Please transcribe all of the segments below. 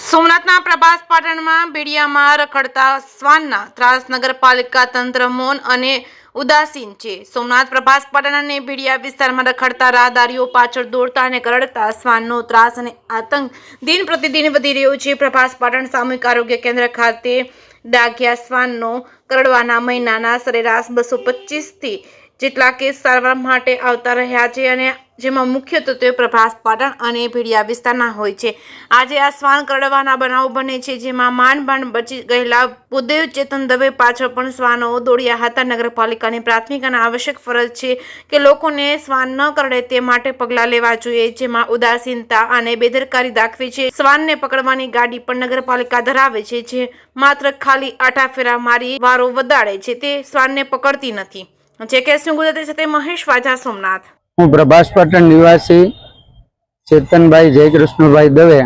સોમનાથના પ્રભાસ પાટણમાં બેડિયામાં રખડતા શ્વાનના ત્રાસ નગરપાલિકા તંત્ર મૌન અને ઉદાસીન છે। સોમનાથ પ્રભાસ પાટણ અને બેડિયા વિસ્તારમાં રખડતા રાહદારીઓ પાછળ દોડતા અને કરડતા શ્વાનનો ત્રાસ અને આતંક દિન પ્રતિદિન વધી રહ્યો છે। પ્રભાસ પાટણ સામૂહિક આરોગ્ય કેન્દ્ર ખાતે ડાઘિયા શ્વાનનો કરડવાના મહિનાના સરેરાશ 225થી જેટલા કેસ સારવાર માટે આવતા રહ્યા છે અને જેમાં મુખ્યત્વે પ્રભાસ પાટણ અને ભેડિયા વિસ્તારના હોય છે। આજે આ શ્વાન કરડવાના બનાવ બને છે જેમાં માંડ બચી ગયેલા ભૂદેવ ચેતન દવે પાછળ પણ શ્વાનો દોડ્યા હતા। નગરપાલિકાની પ્રાથમિક અને આવશ્યક ફરજ છે કે લોકોને શ્વાન ન કરડે તે માટે પગલાં લેવા જોઈએ, જેમાં ઉદાસીનતા અને બેદરકારી દાખવી છે। શ્વાનને પકડવાની ગાડી પણ નગરપાલિકા ધરાવે છે જે માત્ર ખાલી આટા ફેરા મારી વારો વધારે છે, તે શ્વાનને પકડતી નથી। ગુજરાતી સાથે મહેશ વાજા, સોમનાથ। હું પ્રભાસ પાટણ નિવાસી ચેતનભાઈ જયકૃષ્ણભાઈ દવે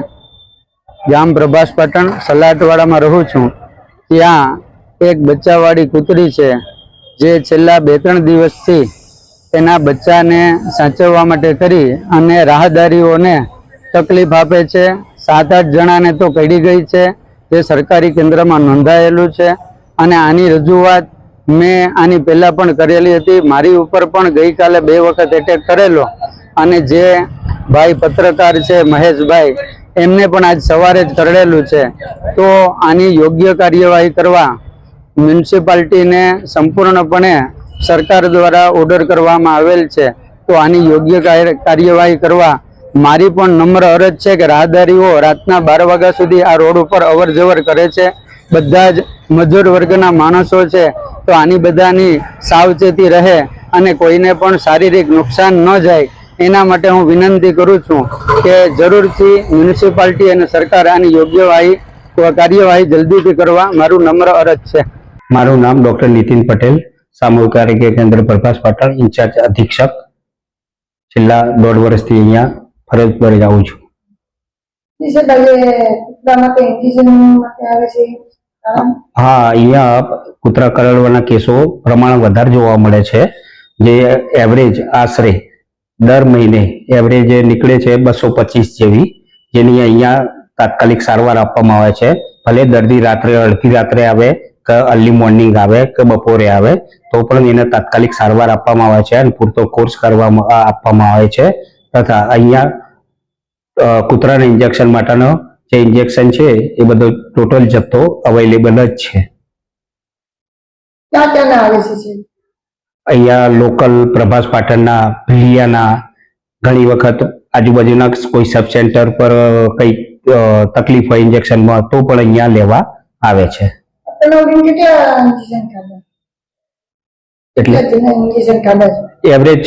ગામ પ્રભાસ પાટણ સલાટવાડામાં રહું છું। ત્યાં એક બચ્ચાવાળી કૂતરી છે જે છેલ્લા 2-3 દિવસથી તેના બચ્ચાને સાચવવા માટે કરી અને રાહદારીઓને તકલીફ આપે છે। 7-8 જણાને તો કડી ગઈ છે, જે સરકારી કેન્દ્રમાં નોંધાયેલું છે અને આની રજૂઆત મેં આની પહેલા પણ કરેલી હતી। મારી ઉપર પણ ગઈકાલે 2 વખત એટેક કરેલો અને જે ભાઈ પત્રકાર છે મહેશભાઈ, એમને પણ આજ સવારે જ કરેલું છે। તો આની યોગ્ય કાર્યવાહી કરવા મ્યુનિસિપાલિટીને સંપૂર્ણપણે સરકાર દ્વારા ઓર્ડર કરવામાં આવેલ છે। તો આની યોગ્ય કાર્યવાહી કરવા મારી પણ નમ્ર અરજ છે કે રાહદારીઓ રાતના 12 વાગ્યા સુધી આ રોડ ઉપર અવર જવર કરે છે, બધા જ મજૂર વર્ગના માણસો છે, તો આની બધાની સાવચેતી રહે અને કોઈને પણ શારીરિક નુકસાન ન જાય એના માટે હું વિનંતી કરું છું કે જરૂરથી મ્યુનિસિપાલિટી અને સરકાર આની યોગ્ય કાર્યવાહી જલ્દીથી કરવા મારું નમ્ર અરજ છે। મારું નામ ડોક્ટર નીતિન પટેલ, સામૂહિક આરોગ્ય કેન્દ્ર પ્રભાસ પાટણ ઇન્ચાર્જ અધિક્ષક। છેલ્લા 1.5 વર્ષથી અહીંયા ફરજ બજાવું છું। હા, અહીંયા કૂતરા કરડવાના કેસો પ્રમાણ વધારે જોવા મળે છે, જે એવરેજ આશરે દર મહિને એવરેજ નીકળે છે 225 જેવી, જેની અહીંયા તાત્કાલિક સારવાર આપવામાં આવે છે। ભલે દર્દી રાત્રે અડધી રાત્રે આવે કે અર્લી મોર્નિંગ આવે કે બપોરે આવે તો પણ એને તાત્કાલિક સારવાર આપવામાં આવે છે અને પૂરતો કોર્સ આપવામાં આવે છે। તથા અહીંયા કૂતરાના ઇન્જેક્શન માટેનો જે ઇન્જેક્શન છે એ બધો ટોટલ જથ્થો અવેલેબલ જ છે। અહીંયા લોકલ પ્રભાસ પાટણના ભેડિયાના, ઘણી વખત આજુબાજુના કોઈ સબ સેન્ટર પર કઈ તકલીફ હોય ઇન્જેક્શનમાં તો પણ અહીંયા લેવા આવે છે। એટલે એવરેજ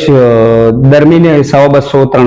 દર મહિને 100-200-300